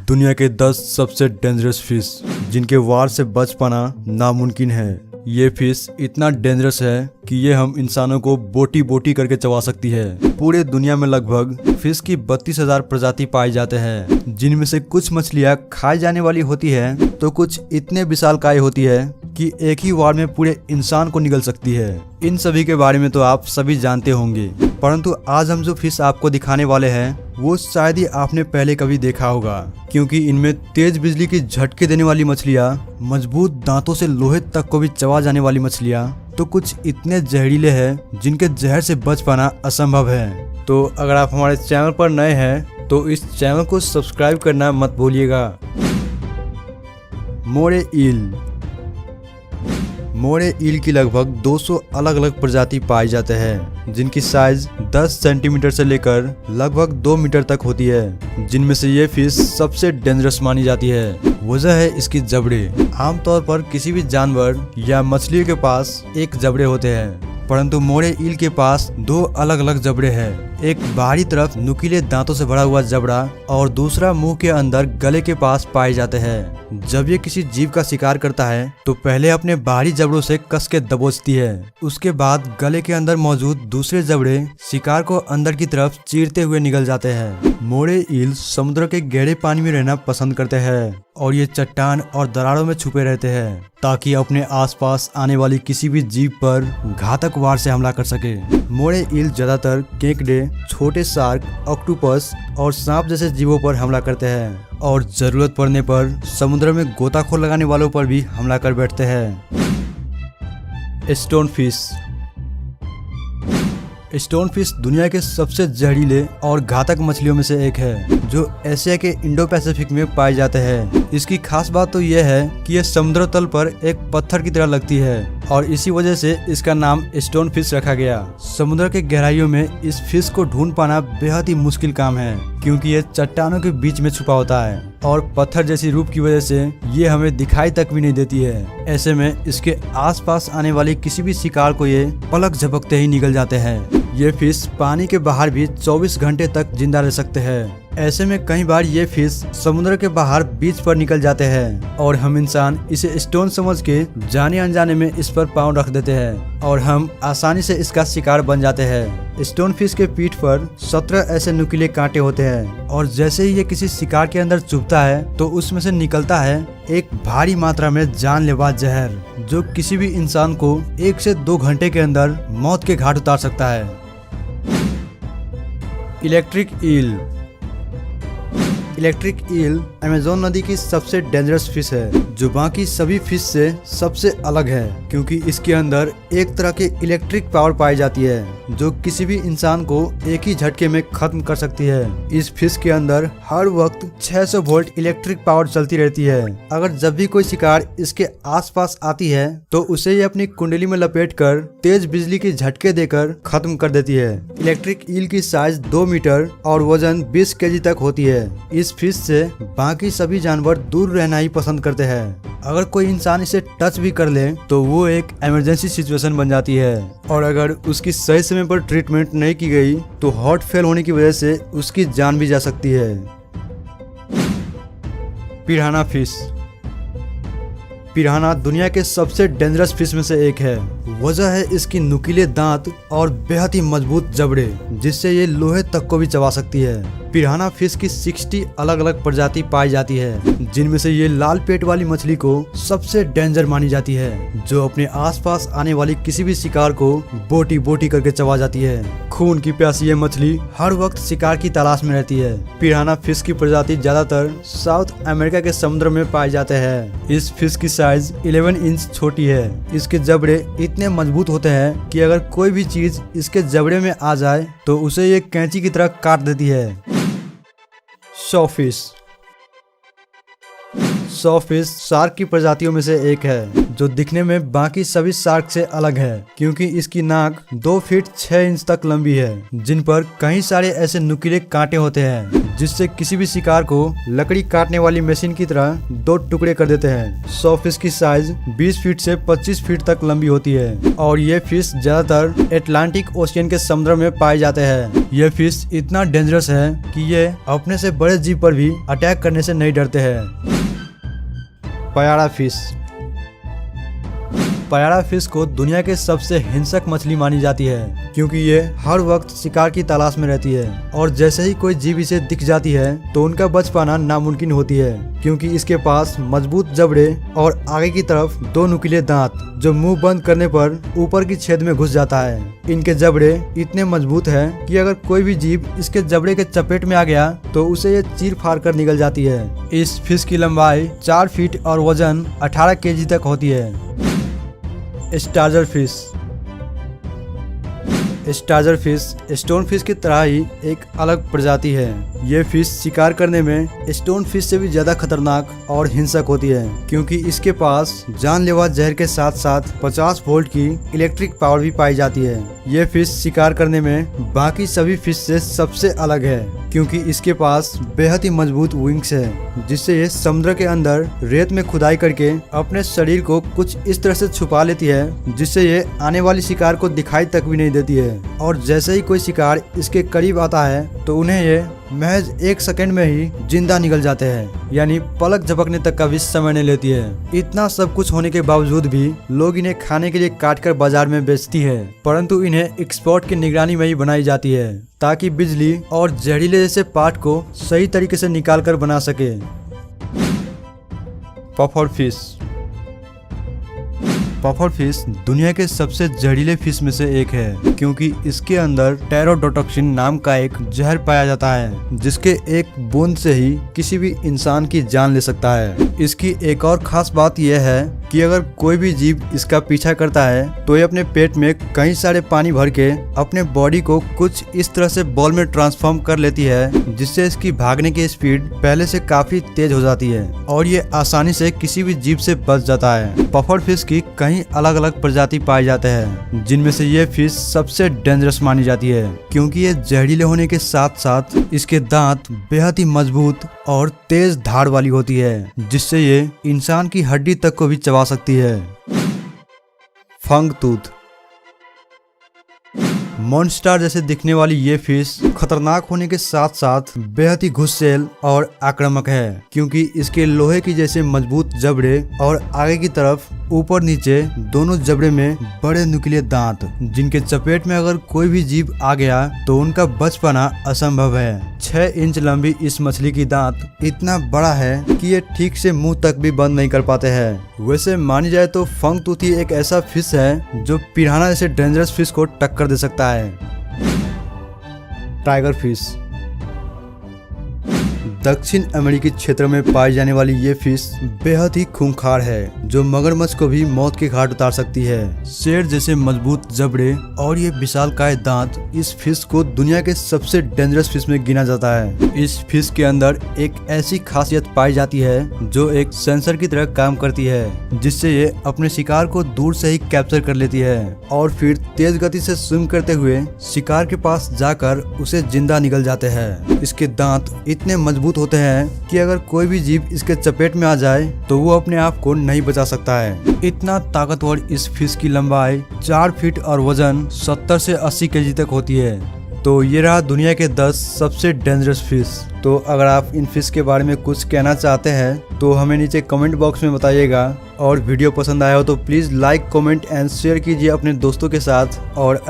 दुनिया के 10 सबसे डेंजरस फिश जिनके वार से बच पाना नामुमकिन है। ये फिश इतना डेंजरस है कि ये हम इंसानों को बोटी बोटी करके चबा सकती है। पूरे दुनिया में लगभग फिश की 32,000 प्रजाति पाए जाते हैं, जिनमें से कुछ मछलियाँ खाई जाने वाली होती है तो कुछ इतने विशालकाय होती है कि एक ही वार में पूरे इंसान को निगल सकती है। इन सभी के बारे में तो आप सभी जानते होंगे, परंतु आज हम जो फिश आपको दिखाने वाले हैं वो शायद ही आपने पहले कभी देखा होगा, क्योंकि इनमें तेज बिजली की झटके देने वाली मछलियाँ, मजबूत दांतों से लोहे तक को भी चबा जाने वाली मछलियाँ तो कुछ इतने जहरीले हैं जिनके जहर से बच पाना असंभव है। तो अगर आप हमारे चैनल पर नए हैं तो इस चैनल को सब्सक्राइब करना मत भूलिएगा। मोरे ईल। मोरे ईल की लगभग 200 अलग अलग प्रजाति पाई जाते हैं, जिनकी साइज 10 सेंटीमीटर से लेकर लगभग 2 मीटर तक होती है, जिनमें से ये फिश सबसे डेंजरस मानी जाती है। वजह है इसकी जबड़े। आमतौर पर किसी भी जानवर या मछलियों के पास एक जबड़े होते हैं, परंतु मोरे ईल के पास 2 अलग अलग जबड़े हैं। एक बाहरी तरफ नुकीले दांतों से भरा हुआ जबड़ा और दूसरा मुंह के अंदर गले के पास पाए जाते हैं। जब ये किसी जीव का शिकार करता है तो पहले अपने बाहरी जबड़ों से कस के दबोचती है, उसके बाद गले के अंदर मौजूद दूसरे जबड़े शिकार को अंदर की तरफ चीरते हुए निकल जाते हैं। मोरे ईल समुद्र के गहरे पानी में रहना पसंद करते हैं और ये चट्टान और दरारों में छुपे रहते हैं ताकि अपने आसपास आने वाली किसी भी जीव पर घातक वार से हमला कर सके। मोरे ईल ज्यादातर केकड़े, छोटे शार्क, ऑक्टोपस और सांप जैसे जीवों पर हमला करते हैं और जरूरत पड़ने पर समुद्र में गोताखोर लगाने वालों पर भी हमला कर बैठते हैं। Stone fish. स्टोन फिश दुनिया के सबसे जहरीले और घातक मछलियों में से एक है, जो एशिया के इंडो पैसिफिक में पाए जाते हैं। इसकी खास बात तो यह है कि यह समुद्र तल पर एक पत्थर की तरह लगती है और इसी वजह से इसका नाम स्टोन फिश रखा गया। समुद्र के गहराइयों में इस फिश को ढूंढ पाना बेहद ही मुश्किल काम है, क्योंकि ये चट्टानों के बीच में छुपा होता है और पत्थर जैसी रूप की वजह से ये हमें दिखाई तक भी नहीं देती है। ऐसे में इसके आसपास आने वाले किसी भी शिकार को ये पलक झपकते ही निगल जाते हैं। ये फिश पानी के बाहर भी 24 घंटे तक जिंदा रह सकते हैं। ऐसे में कई बार ये फिश समुद्र के बाहर बीच पर निकल जाते हैं और हम इंसान इसे स्टोन समझ के जाने अनजाने में इस पर पाँव रख देते हैं और हम आसानी से इसका शिकार बन जाते हैं। स्टोन फिश के पीठ पर 17 ऐसे नुकीले कांटे होते हैं और जैसे ही ये किसी शिकार के अंदर चुभता है तो उसमें से निकलता है एक भारी मात्रा में जानलेवा जहर, जो किसी भी इंसान को 1 से 2 घंटे के अंदर मौत के घाट उतार सकता है। Electric eel. Electric eel Amazon नदी की सबसे डेंजरस फिश है, जो बाकी सभी फिश से सबसे अलग है, क्योंकि इसके अंदर एक तरह के इलेक्ट्रिक पावर पाई जाती है जो किसी भी इंसान को एक ही झटके में खत्म कर सकती है। इस फिश के अंदर हर वक्त 600 वोल्ट इलेक्ट्रिक पावर चलती रहती है। अगर जब भी कोई शिकार इसके आसपास आती है तो उसे ये अपनी कुंडली में लपेटकर तेज बिजली के झटके देकर खत्म कर देती है। इलेक्ट्रिक ईल की साइज 2 मीटर और वजन 20 केजी तक होती है। इस फिश से बाकी सभी जानवर दूर रहना ही पसंद करते हैं। अगर कोई इंसान इसे टच भी कर ले तो वो एक इमरजेंसी सिचुएशन बन जाती है और अगर उसकी सही समय पर ट्रीटमेंट नहीं की गई तो हार्ट फेल होने की वजह से उसकी जान भी जा सकती है। पिराना फिश। पिराना दुनिया के सबसे डेंजरस फिश में से एक है। वजह है इसकी नुकीले दांत और बेहद ही मजबूत जबड़े, जिससे ये लोहे तक को भी चबा सकती है। पिराना फिश की 60 अलग अलग प्रजाति पाई जाती है, जिनमें से ये लाल पेट वाली मछली को सबसे डेंजर मानी जाती है, जो अपने आसपास आने वाली किसी भी शिकार को बोटी बोटी करके चबा जाती है। खून की प्यासी ये मछली हर वक्त शिकार की तलाश में रहती है। पिराना फिश की प्रजाति ज्यादातर साउथ अमेरिका के समुद्र में पाए जाते हैं। इस फिश की साइज 11 इंच छोटी है। इसके जबड़े इतने मजबूत होते हैं कि अगर कोई भी चीज इसके जबड़े में आ जाए तो उसे ये कैंची की तरह काट देती है। शॉफिश। सॉफिश शार्क की प्रजातियों में से एक है जो दिखने में बाकी सभी शार्क से अलग है क्योंकि इसकी नाक 2 फीट 6 इंच तक लंबी है, जिन पर कई सारे ऐसे नुकीले कांटे होते हैं जिससे किसी भी शिकार को लकड़ी काटने वाली मशीन की तरह 2 टुकड़े कर देते हैं। सॉफिश की साइज 20 फीट से 25 फीट तक लंबी होती है और ये फिश ज्यादातर एटलांटिक ओशियन के समुद्र में पाए जाते हैं। ये फिश इतना डेंजरस है कि ये अपने से बड़े जीव पर भी अटैक करने से नहीं डरते हैं। पयाड़ा फिश। पयाड़ा फिश को दुनिया के सबसे हिंसक मछली मानी जाती है क्योंकि ये हर वक्त शिकार की तलाश में रहती है और जैसे ही कोई जीव इसे दिख जाती है तो उनका बच पाना नामुमकिन होती है क्योंकि इसके पास मजबूत जबड़े और आगे की तरफ 2 नुकीले दांत जो मुंह बंद करने पर ऊपर की छेद में घुस जाता है। इनके जबड़े इतने मजबूत हैं कि अगर कोई भी जीव इसके जबड़े के चपेट में आ गया तो उसे ये चीर फाड़ कर निकल जाती है। इस फिश की लंबाई 4 फीट और वजन 18 केजी तक होती है। स्टार्जर फिश। स्टार्जर फिश स्टोन फिश की तरह ही एक अलग प्रजाति है। ये फिश शिकार करने में स्टोन फिश से भी ज्यादा खतरनाक और हिंसक होती है क्योंकि इसके पास जानलेवा जहर के साथ साथ 50 वोल्ट की इलेक्ट्रिक पावर भी पाई जाती है। ये फिश शिकार करने में बाकी सभी फिश से सबसे अलग है क्योंकि इसके पास बेहद ही मजबूत विंग्स है जिससे ये समुद्र के अंदर रेत में खुदाई करके अपने शरीर को कुछ इस तरह से छुपा लेती है जिससे ये आने वाली शिकार को दिखाई तक भी नहीं देती है और जैसे ही कोई शिकार इसके करीब आता है तो उन्हें ये महज 1 सेकंड में ही जिंदा निकल जाते हैं, यानी पलक झपकने तक का भी समय नहीं लेती है। इतना सब कुछ होने के बावजूद भी लोग इन्हें खाने के लिए काटकर बाजार में बेचती है, परंतु इन्हें एक्सपोर्ट की निगरानी में ही बनाई जाती है ताकि बिजली और जहरीले जैसे पार्ट को सही तरीके से निकाल कर बना सके। Puffer fish. पफर फिश दुनिया के सबसे जहरीले फिश में से एक है क्योंकि इसके अंदर टेरोडोटॉक्सिन नाम का एक जहर पाया जाता है जिसके एक बूंद से ही किसी भी इंसान की जान ले सकता है। इसकी एक और खास बात यह है कि अगर कोई भी जीव इसका पीछा करता है तो ये अपने पेट में कई सारे पानी भर के अपने बॉडी को कुछ इस तरह से बॉल में ट्रांसफॉर्म कर लेती है जिससे इसकी भागने की स्पीड पहले से काफी तेज हो जाती है और ये आसानी से किसी भी जीव से बच जाता है। पफर फिश की कई अलग अलग प्रजाति पाए जाते हैं जिनमें से ये फिश सबसे डेंजरस मानी जाती है क्योंकि ये जहरीले होने के साथ साथ इसके दांत बेहद ही मजबूत और तेज धार वाली होती है जिससे ये इंसान की हड्डी तक को भी चबा सकती है। फंग टूथ। मॉन्स्टर जैसे दिखने वाली ये फिश खतरनाक होने के साथ साथ बेहद ही गुस्सैल और आक्रामक है क्योंकि इसके लोहे की जैसे मजबूत जबड़े और आगे की तरफ ऊपर नीचे दोनों जबड़े में बड़े नुकीले दांत जिनके चपेट में अगर कोई भी जीव आ गया तो उनका बच पाना असंभव है। 6 इंच लंबी इस मछली की दांत इतना बड़ा है कि ये ठीक से मुंह तक भी बंद नहीं कर पाते हैं। वैसे मानी जाए तो फंग टूथ ही एक ऐसा फिश है जो पिराना जैसे डेंजरस फिश को टक्कर दे सकता है। Tiger fish. दक्षिण अमेरिकी क्षेत्र में पाई जाने वाली ये फिश बेहद ही खूंखार है जो मगरमच्छ को भी मौत के घाट उतार सकती है। शेर जैसे मजबूत जबड़े और ये विशालकाय दांत इस फिश को दुनिया के सबसे डेंजरस फिश में गिना जाता है। इस फिश के अंदर एक ऐसी खासियत पाई जाती है जो एक सेंसर की तरह काम करती है जिससे ये अपने शिकार को दूर से ही कैप्चर कर लेती है और फिर तेज गति से स्विम करते हुए शिकार के पास जाकर उसे जिंदा निकल जाते हैं। इसके दांत इतने मजबूत होते हैं कि अगर कोई भी जीव इसके चपेट में आ जाए तो वो अपने आप को नहीं बचा सकता है। इतना ताकतवर इस फिश की लंबाई 4 फीट और वजन 70 से 80 केजी तक होती है। तो ये रहा दुनिया के 10 सबसे डेंजरस फिश। तो अगर आप इन फिश के बारे में कुछ कहना चाहते हैं तो हमें नीचे कमेंट बॉक्स में बताइएगा और वीडियो पसंद आया हो तो please like, comment and share कीजिए अपने दोस्तों के साथ। और